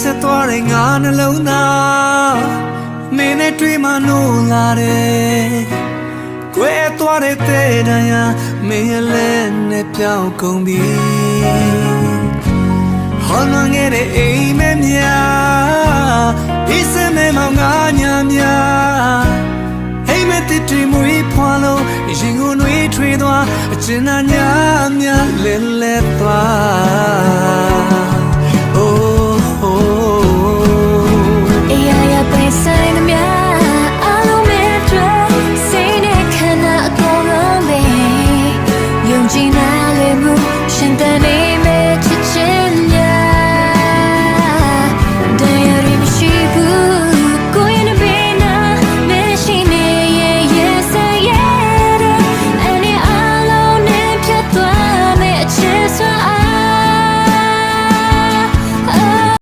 set သွားတဲ့ငါနှလုံးသားမင်းနဲ့တွေ့မှနိုးလာတယ်ကွဲသွားတဲ့တဲ့တရားမင်းရဲ့လက်နဲ့ပြောင်းကုန်ပြီဟောင်းငယ်တဲ့အိမ်မက်များဒီစမဲမောင်ငါညာများအိမ်မက်တိမွေးဖွာလို့ရင်ကိုနှွေးထွေးသွားအကျဉ်းသားညာများလဲလဲသွား